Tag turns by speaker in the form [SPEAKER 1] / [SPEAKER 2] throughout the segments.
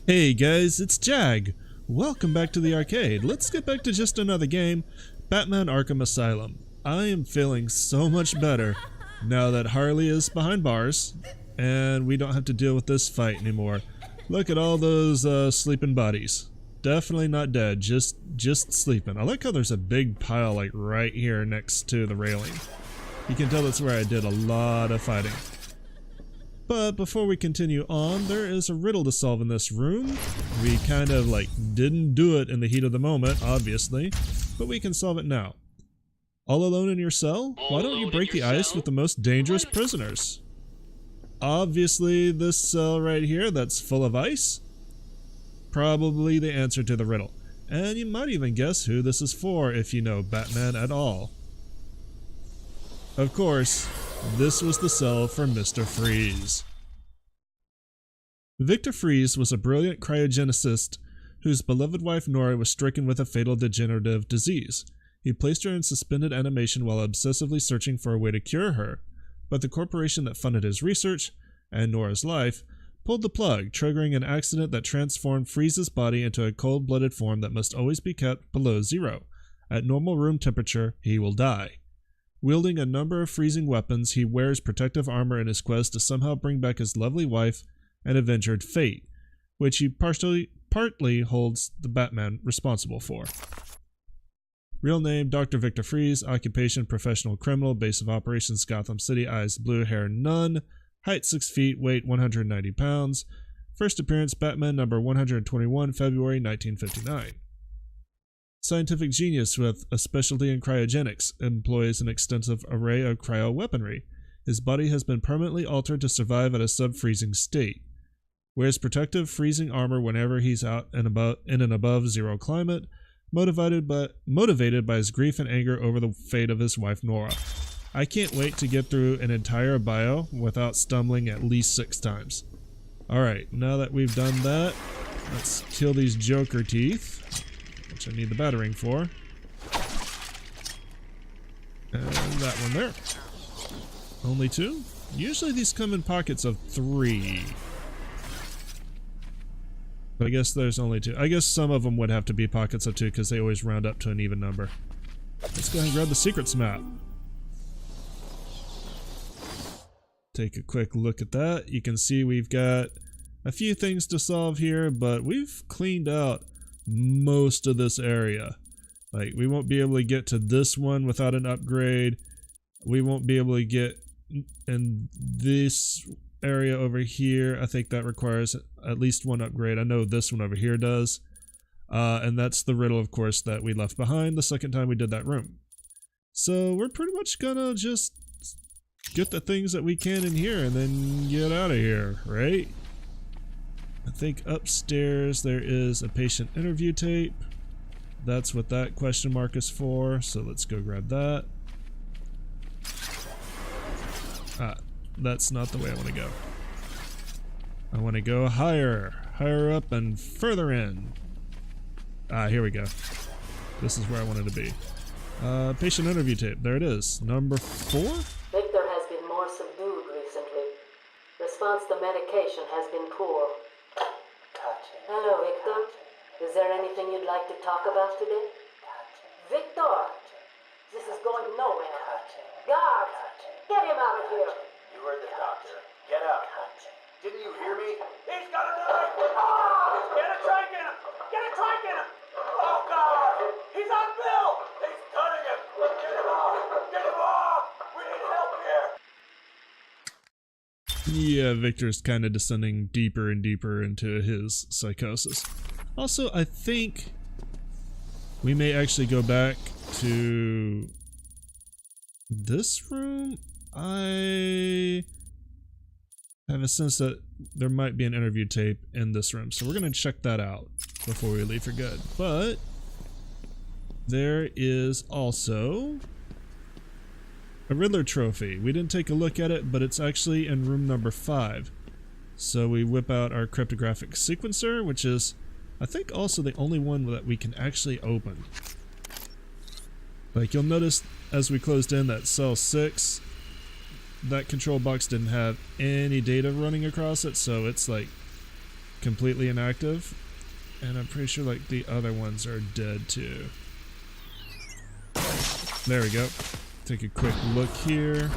[SPEAKER 1] Hey guys, it's Jag. Welcome back to the arcade. Let's get back to just another game, Batman Arkham Asylum. I am feeling so much better now that Harley is behind bars and we don't have to deal with this fight anymore. Look at all those sleeping bodies. Definitely not dead, just sleeping. I like how there's a big pile like right here next to the railing. You can tell that's where I did a lot of fighting. But before we continue on, there is a riddle to solve in this room. We kind of like didn't do it in the heat of the moment, obviously, but we can solve it now. All alone in your cell? Why don't you break the ice with the most dangerous prisoners? Obviously this cell right here that's full of ice? Probably the answer to the riddle. And you might even guess who this is for if you know Batman at all. Of course, this was the cell for Mr. Freeze. Victor Freeze was a brilliant cryogenicist whose beloved wife Nora was stricken with a fatal degenerative disease. He placed her in suspended animation while obsessively searching for a way to cure her, but the corporation that funded his research, and Nora's life, pulled the plug, triggering an accident that transformed Freeze's body into a cold-blooded form that must always be kept below zero. At normal room temperature, he will die. Wielding a number of freezing weapons, he wears protective armor in his quest to somehow bring back his lovely wife and avenge her fate, which he partly holds the Batman responsible for. Real name, Dr. Victor Freeze. Occupation, professional criminal. Base of operations, Gotham City. Eyes blue, hair none. Height 6 feet, weight 190 pounds. First appearance, Batman number 121, February 1959. Scientific genius with a specialty in cryogenics, employs an extensive array of cryo-weaponry. His body has been permanently altered to survive at a sub-freezing state. Wears protective freezing armor whenever he's out and about in an above-zero climate, motivated by his grief and anger over the fate of his wife Nora. I can't wait to get through an entire bio without stumbling at least 6 times. Alright, now that we've done that, let's kill these Joker teeth, which I need the battering for. And that one there. Only 2? Usually these come in pockets of 3. But I guess there's only 2. I guess some of them would have to be pockets of 2 because they always round up to an even number. Let's go ahead and grab the secrets map. Take a quick look at that. You can see we've got a few things to solve here, but we've cleaned out most of this area. Like, we won't be able to get to this one without an upgrade. We won't be able to get in this area over here. I think that requires at least 1 upgrade. I know this one over here does. And that's the riddle, of course, that we left behind the second time we did that room. So we're pretty much gonna just get the things that we can in here and then get out of here, right? I think upstairs there is a patient interview tape. That's what that question mark is for, so let's go grab that. That's not the way I want to go. I want to go higher up and further in. Here we go. This is where I wanted to be. Patient interview tape, there it is. Number 4?
[SPEAKER 2] Victor has been more subdued recently. Response to medication has been poor. Hello, Victor. Is there anything you'd like to talk about today? Victor! This is going nowhere. Guards! Get him out of here!
[SPEAKER 3] You heard the doctor. Get up. Didn't you hear me? He's gonna die! Oh! Get a trike in him! Get a trike in him! Oh, God! He's on Bill! He's cutting him! Get him off! Get him off! We need help here!
[SPEAKER 1] Yeah, Victor's kind of descending deeper and deeper into his psychosis. Also, I think we may actually go back to this room. I have a sense that there might be an interview tape in this room, so we're going to check that out before we leave for good. But there is also a Riddler trophy. We didn't take a look at it, but it's actually in room number 5. So we whip out our cryptographic sequencer, which is, I think, also the only one that we can actually open. Like, you'll notice as we closed in that cell 6, that control box didn't have any data running across it, so it's like completely inactive. And I'm pretty sure like the other ones are dead too. There we go. Take a quick look here.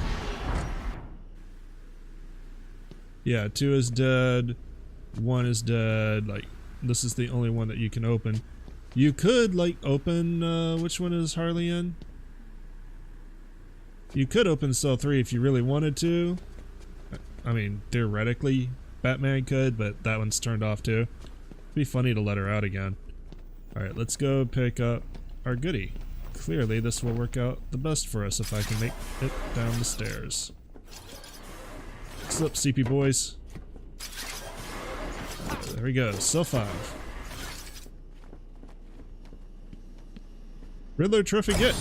[SPEAKER 1] Yeah, 2 is dead. 1 is dead. Like, this is the only one that you can open. You could like open, which one is Harley in? You could open cell 3 if you really wanted to. I mean, theoretically, Batman could, but that one's turned off too. It'd be funny to let her out again. Alright, let's go pick up our goodie. Clearly, this will work out the best for us if I can make it down the stairs. Slip, CP boys. There we go, cell 5. Riddler trophy get.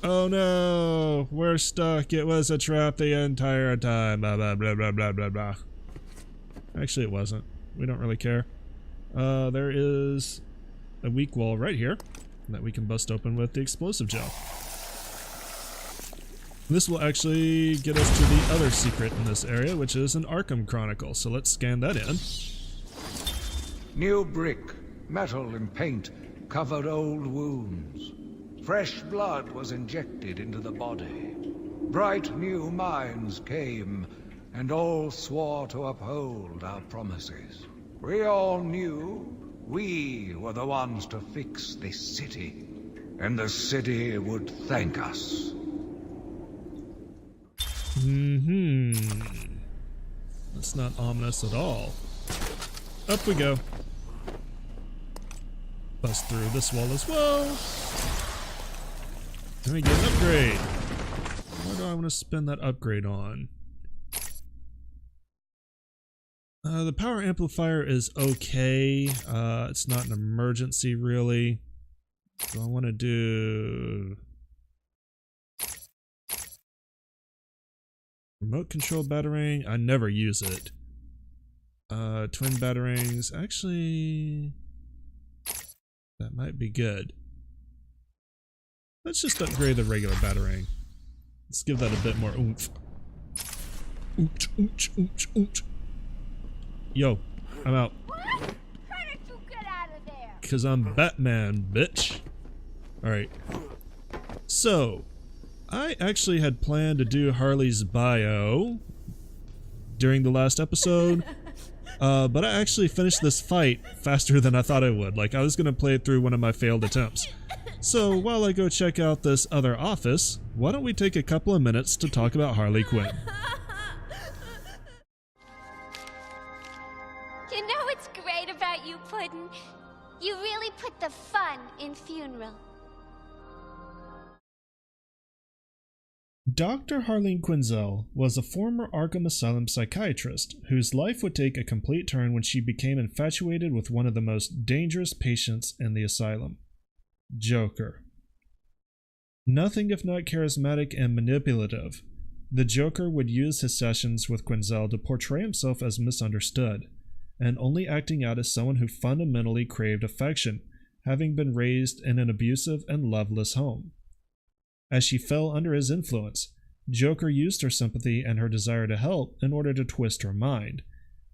[SPEAKER 1] Oh no, we're stuck. It was a trap the entire time. Blah blah blah blah blah blah blah. Actually, it wasn't. We don't really care. There is a weak wall right here that we can bust open with the explosive gel. This will actually get us to the other secret in this area, which is an Arkham Chronicle. So let's scan that in.
[SPEAKER 4] New brick, metal and paint covered old wounds. Fresh blood was injected into the body. Bright new minds came, and all swore to uphold our promises. We all knew we were the ones to fix this city, and the city would thank us.
[SPEAKER 1] That's not ominous at all. Up we go. Bust through this wall as well. Let me get an upgrade. What do I want to spend that upgrade on? The power amplifier is okay. It's not an emergency really. So I want to do remote control batarang. I never use it. Twin batarangs. Actually, that might be good. Let's just upgrade the regular batarang. Let's give that a bit more oomph. Oomph, oomph, oomph, oomph. Yo, I'm out.
[SPEAKER 5] What? How did you get out of there?
[SPEAKER 1] Cause I'm Batman, bitch. Alright. So, I actually had planned to do Harley's bio during the last episode. But I actually finished this fight faster than I thought I would. Like, I was gonna play it through one of my failed attempts. So, while I go check out this other office, why don't we take a couple of minutes to talk about Harley Quinn.
[SPEAKER 5] You know what's great about you, Puddin'? You really put the fun in funeral.
[SPEAKER 1] Dr. Harleen Quinzel was a former Arkham Asylum psychiatrist whose life would take a complete turn when she became infatuated with one of the most dangerous patients in the asylum, Joker. Nothing if not charismatic and manipulative, the Joker would use his sessions with Quinzel to portray himself as misunderstood, and only acting out as someone who fundamentally craved affection, having been raised in an abusive and loveless home. As she fell under his influence, Joker used her sympathy and her desire to help in order to twist her mind,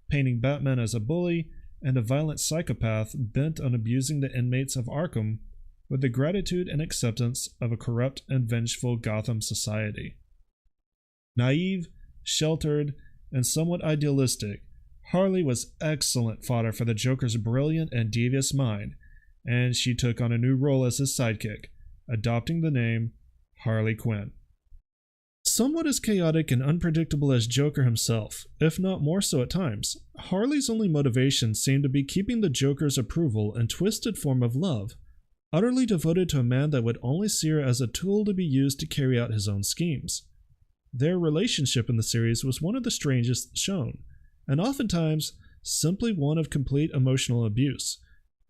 [SPEAKER 1] painting Batman as a bully and a violent psychopath bent on abusing the inmates of Arkham with the gratitude and acceptance of a corrupt and vengeful Gotham society. Naive, sheltered, and somewhat idealistic, Harley was excellent fodder for the Joker's brilliant and devious mind, and she took on a new role as his sidekick, adopting the name Harley Quinn. Somewhat as chaotic and unpredictable as Joker himself, if not more so at times, Harley's only motivation seemed to be keeping the Joker's approval and twisted form of love, utterly devoted to a man that would only see her as a tool to be used to carry out his own schemes. Their relationship in the series was one of the strangest shown, and oftentimes simply one of complete emotional abuse,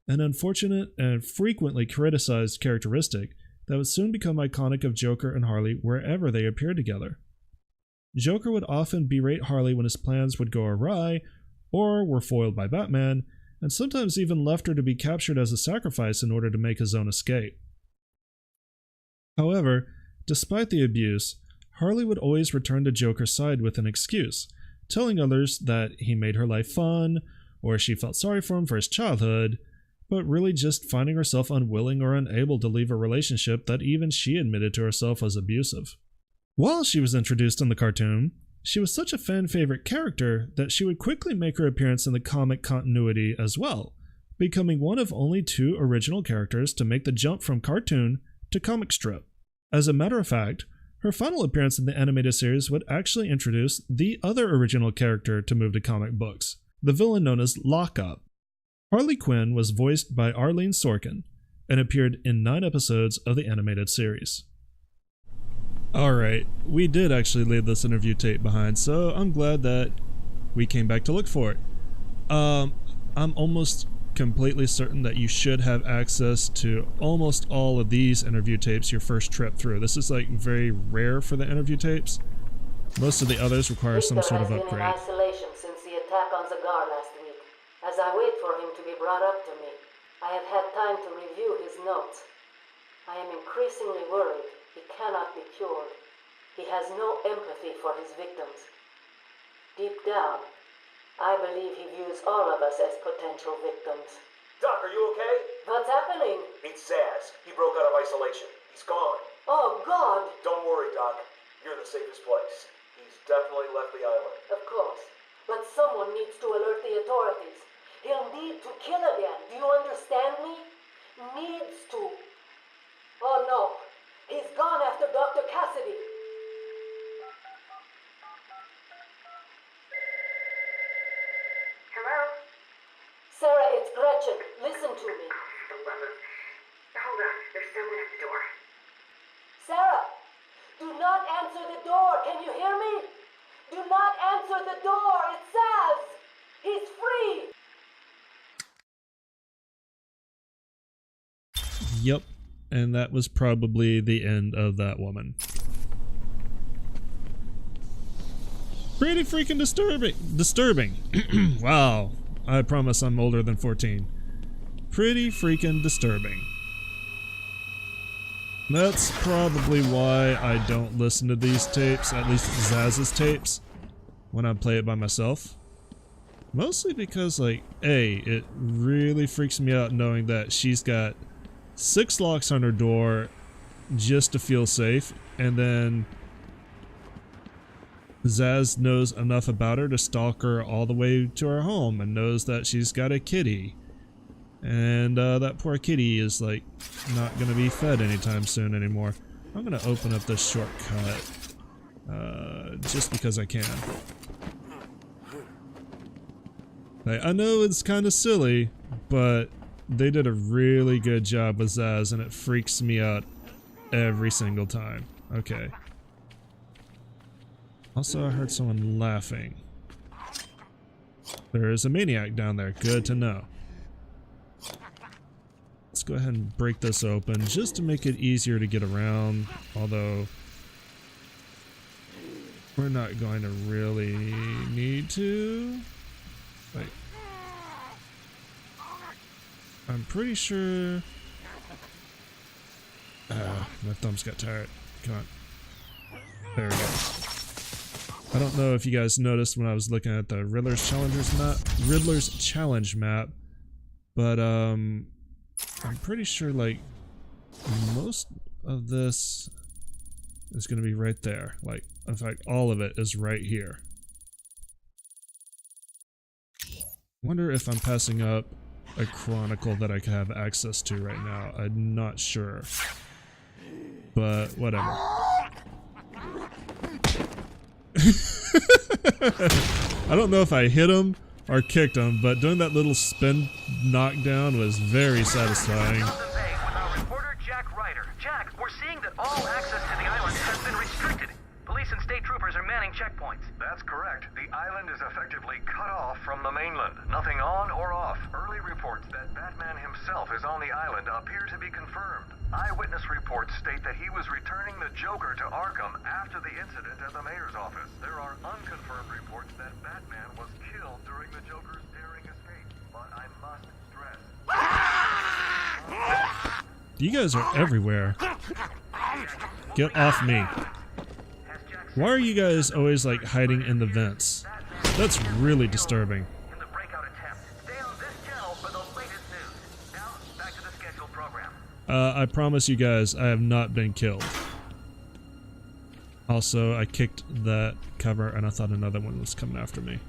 [SPEAKER 1] an unfortunate and frequently criticized characteristic that would soon become iconic of Joker and Harley wherever they appeared together. Joker would often berate Harley when his plans would go awry, or were foiled by Batman, and sometimes even left her to be captured as a sacrifice in order to make his own escape. However, despite the abuse, Harley would always return to Joker's side with an excuse, telling others that he made her life fun, or she felt sorry for him for his childhood, but really just finding herself unwilling or unable to leave a relationship that even she admitted to herself was abusive. While she was introduced in the cartoon, she was such a fan-favorite character that she would quickly make her appearance in the comic continuity as well, becoming one of only 2 original characters to make the jump from cartoon to comic strip. As a matter of fact, her final appearance in the animated series would actually introduce the other original character to move to comic books, the villain known as Lockup. Harley Quinn was voiced by Arlene Sorkin and appeared in 9 episodes of the animated series. Alright, we did actually leave this interview tape behind, so I'm glad that we came back to look for it. I'm almost completely certain that you should have access to almost all of these interview tapes your first trip through. This is like very rare for the interview tapes. Most of the others require some sort of upgrade.
[SPEAKER 2] Victor has been in isolation since the attack on Zagar last week. As I wait for him to be brought up to me, I have had time to review his notes. I am increasingly worried he cannot be cured. He has no empathy for his victims. Deep down, I believe he views all of us as potential victims.
[SPEAKER 3] Doc, are you okay?
[SPEAKER 2] What's happening?
[SPEAKER 3] It's Zsasz. He broke out of isolation. He's gone.
[SPEAKER 2] Oh, God!
[SPEAKER 3] Don't worry, Doc. You're the safest place. He's definitely left the island.
[SPEAKER 2] Of course. But someone needs to alert the authorities. He'll need to kill again. Do you understand me? Needs to. Oh, no. He's gone after Dr. Cassidy.
[SPEAKER 6] Hello?
[SPEAKER 2] Sarah, it's Gretchen. Listen to me.
[SPEAKER 6] For the love of... Hold on. There's someone at the door.
[SPEAKER 2] Sarah, do not answer the door. Can you hear me? Do not answer the door. It's Zsasz. He's free.
[SPEAKER 1] Yep, and that was probably the end of that woman. Pretty freaking disturbing. Wow, I promise I'm older than 14. Pretty freaking disturbing. That's probably why I don't listen to these tapes, at least Zsasz's tapes, when I play it by myself. Mostly because, like, A, it really freaks me out knowing that she's got 6 locks on her door just to feel safe, and then Zsasz knows enough about her to stalk her all the way to her home and knows that she's got a kitty. And that poor kitty is like not gonna be fed anytime soon anymore. I'm gonna open up this shortcut just because I can. Like, I know it's kind of silly, but they did a really good job with Zsasz, and it freaks me out every single time. Okay. Also, I heard someone laughing. There is a maniac down there. Good to know. Let's go ahead and break this open just to make it easier to get around, although we're not going to really need to. Like, I'm pretty sure... my thumbs got tired. Come on. There we go. I don't know if you guys noticed when I was looking at the Riddler's Challenge map, but I'm pretty sure like most of this is going to be right there. Like, in fact, all of it is right here. Wonder if I'm passing up a chronicle that I can have access to right now. I'm not sure, but whatever. I don't know if I hit him or kicked him, but doing that little spin knockdown was very satisfying.
[SPEAKER 7] Jack, we're seeing that all access to the island has been restricted. Police and state troopers are manning checkpoints.
[SPEAKER 8] That's correct. The island is effectively cut off from the mainland. Nothing on or off. Early reports that Batman himself is on the island appear to be confirmed. Eyewitness reports state that he was returning the Joker to Arkham after the incident at the mayor's office. There are unconfirmed reports that Batman was killed during the Joker's daring escape. But I must stress...
[SPEAKER 1] You guys are everywhere. Get off me.
[SPEAKER 7] Has
[SPEAKER 1] Why are you guys always like hiding in the vents? That's really disturbing.
[SPEAKER 7] In the breakout attempt. Stay on this channel for the latest news. Now, back to the scheduled program.
[SPEAKER 1] I promise you guys, I have not been killed. Also, I kicked that cover and I thought another one was coming after me.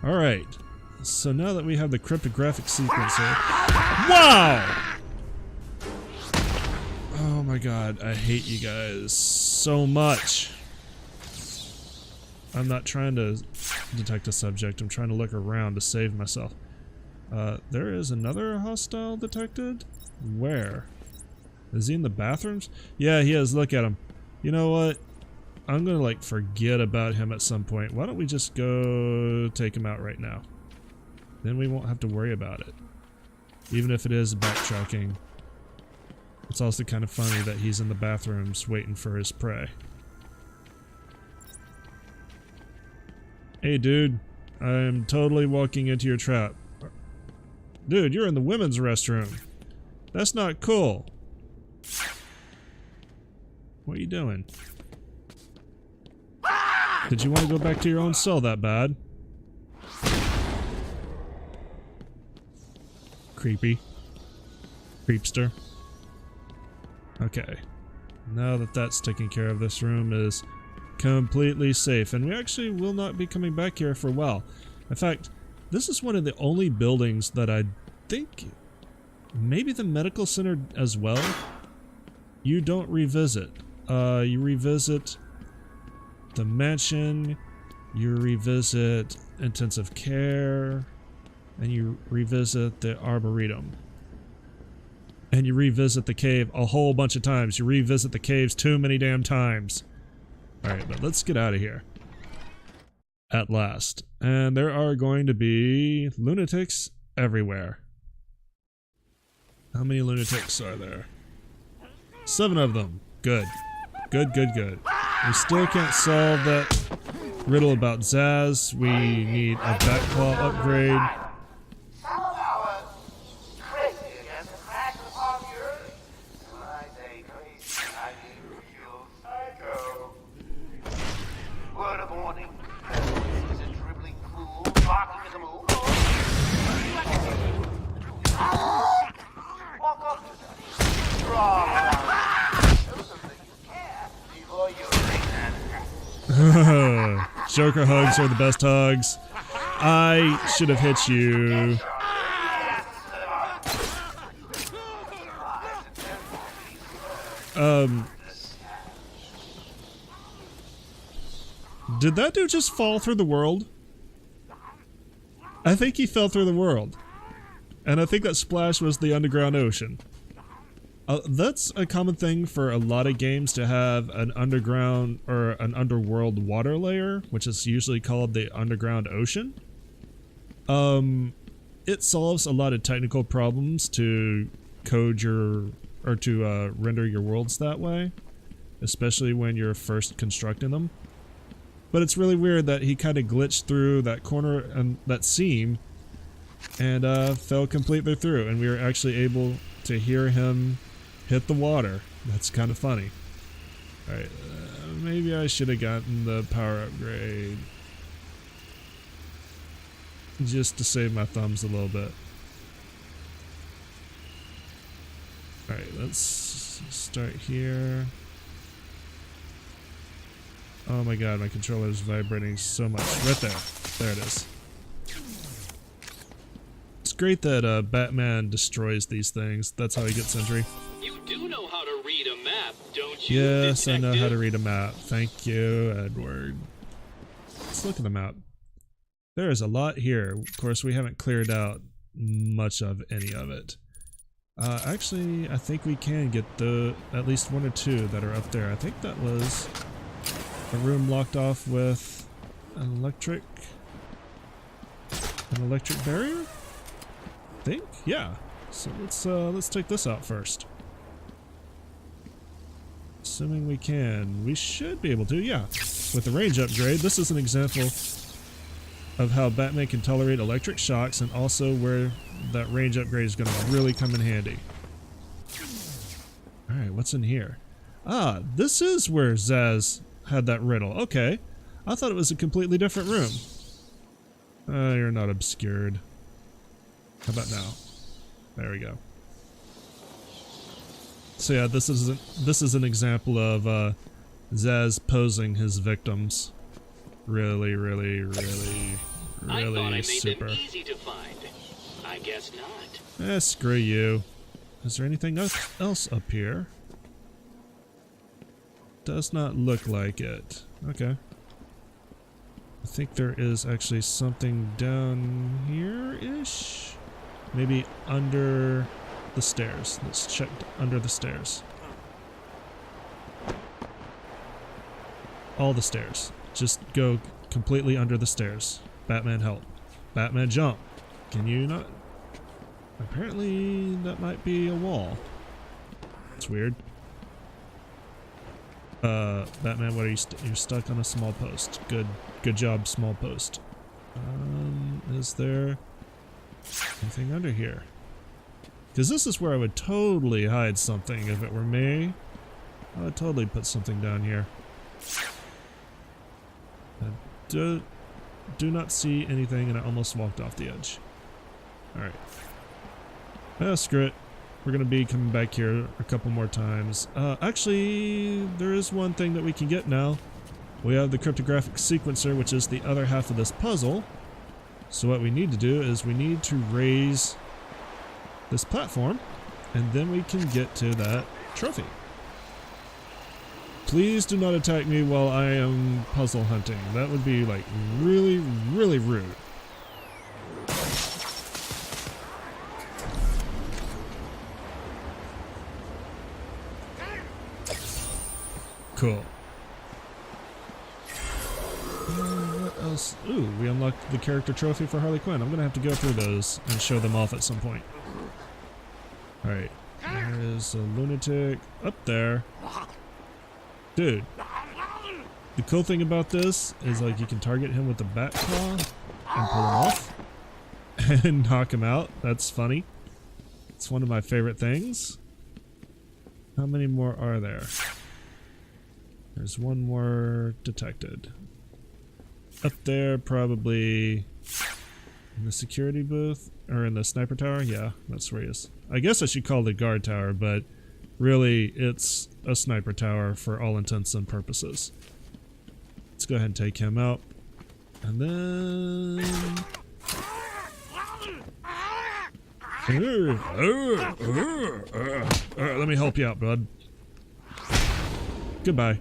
[SPEAKER 1] Alright, so now that we have the cryptographic sequencer... Wow! Oh my god, I hate you guys so much. I'm not trying to detect a subject, I'm trying to look around to save myself. There is another hostile detected? Where? Is he in the bathrooms? Yeah, he is, look at him. You know what? I'm gonna like forget about him at some point. Why don't we just go take him out right now? Then we won't have to worry about it. Even if it is backtracking. It's also kind of funny that he's in the bathrooms waiting for his prey. Hey dude, I'm totally walking into your trap. Dude, you're in the women's restroom. That's not cool. What are you doing? Did you want to go back to your own cell that bad? Creepy. Creepster. Okay. Now that that's taken care of, this room is completely safe, and we actually will not be coming back here for a while. In fact, this is one of the only buildings that I think, maybe the medical center as well, you don't revisit. You revisit the mansion, you revisit intensive care, and you revisit the arboretum. And you revisit the cave a whole bunch of times. You revisit the caves too many damn times. Alright, but let's get out of here. At last. And there are going to be lunatics everywhere. How many lunatics are there? 7 of them. Good. Good, good, good. We still can't solve that riddle about Zsasz. We need a backclaw upgrade. Joker hugs are the best hugs. I should have hit you. Did that dude just fall through the world? I think he fell through the world. And I think that splash was the underground ocean. That's a common thing for a lot of games, to have an underground or an underworld water layer, which is usually called the underground ocean. It solves a lot of technical problems to code your, or to render your worlds that way, especially when you're first constructing them. But it's really weird that he kind of glitched through that corner and that seam and fell completely through, and we were actually able to hear him hit the water. That's kind of funny. Alright, maybe I should have gotten the power upgrade just to save my thumbs a little bit. Alright, let's start here. Oh my god, my controller is vibrating so much. Right there. There it is. It's great that Batman destroys these things. That's how he gets entry.
[SPEAKER 9] You do know how to read a map, don't you,
[SPEAKER 1] Yes,
[SPEAKER 9] detective?
[SPEAKER 1] I know how to read a map. Thank you, Edward. Let's look at the map. There is a lot here. Of course, we haven't cleared out much of any of it. Actually, I think we can get the at least 1 or 2 that are up there. I think that was a room locked off with an electric barrier? I think? Yeah. So let's take this out first. Assuming we can. We should be able to, yeah. With the range upgrade, this is an example of how Batman can tolerate electric shocks, and also where that range upgrade is going to really come in handy. Alright, what's in here? Ah, this is where Zsasz had that riddle. Okay. I thought it was a completely different room. You're not obscured. How about now? There we go. So yeah, this is an example of Zsasz posing his victims. Really
[SPEAKER 9] I thought I made
[SPEAKER 1] super.
[SPEAKER 9] them easy to find. I guess not.
[SPEAKER 1] Screw you. Is there anything else up here? Does not look like it. Okay. I think there is actually something down here-ish? Maybe under the stairs. Let's check under the stairs. All the stairs. Just go completely under the stairs. Batman, help. Batman, jump. Can you not? Apparently that might be a wall. It's weird. Batman, what are you? You're stuck on a small post. Good job, small post. Is there anything under here? Because this is where I would totally hide something if it were me. I would totally put something down here. I do not see anything, and I almost walked off the edge. Alright. Screw it. We're going to be coming back here a couple more times. Actually, there is one thing that we can get now. We have the cryptographic sequencer, which is the other half of this puzzle. So what we need to do is we need to raise this platform, and then we can get to that trophy. Please do not attack me while I am puzzle hunting. That would be like really rude. Cool. What else? Ooh, we unlocked the character trophy for Harley Quinn. I'm gonna have to go through those and show them off at some point. Alright. There's a lunatic up there. Dude. The cool thing about this is like you can target him with the bat claw and pull him off and knock him out. That's funny. It's one of my favorite things. How many more are there? There's one more detected. Up there, probably in the security booth, or in the sniper tower. Yeah, that's where he is. I guess I should call it a guard tower, but really it's a sniper tower for all intents and purposes. Let's go ahead and take him out. And then... let me help you out, bud. Goodbye.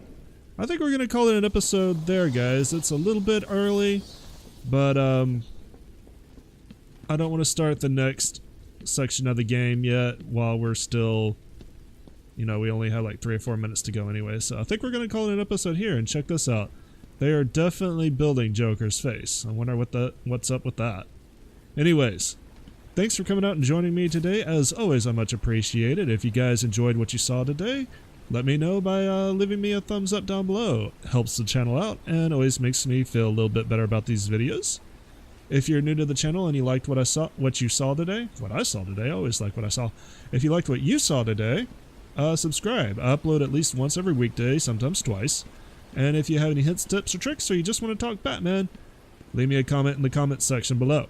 [SPEAKER 1] I think we're going to call it an episode there, guys. It's a little bit early, but I don't want to start the next section of the game yet while we're still, you know, we only have like 3 or 4 minutes to go anyway. So I think we're going to call it an episode here, and check this out. They are definitely building Joker's face. I wonder what's up with that. Anyways, thanks for coming out and joining me today. As always, I much appreciate it. If you guys enjoyed what you saw today, let me know by leaving me a thumbs up down below. It helps the channel out and always makes me feel a little bit better about these videos. If you're new to the channel and you liked what you saw today, I always like what I saw. If you liked what you saw today, subscribe. I upload at least once every weekday, sometimes twice. And if you have any hints, tips, or tricks, or you just want to talk Batman, leave me a comment in the comments section below.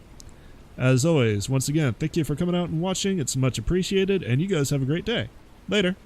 [SPEAKER 1] As always, once again, thank you for coming out and watching. It's much appreciated, and you guys have a great day. Later.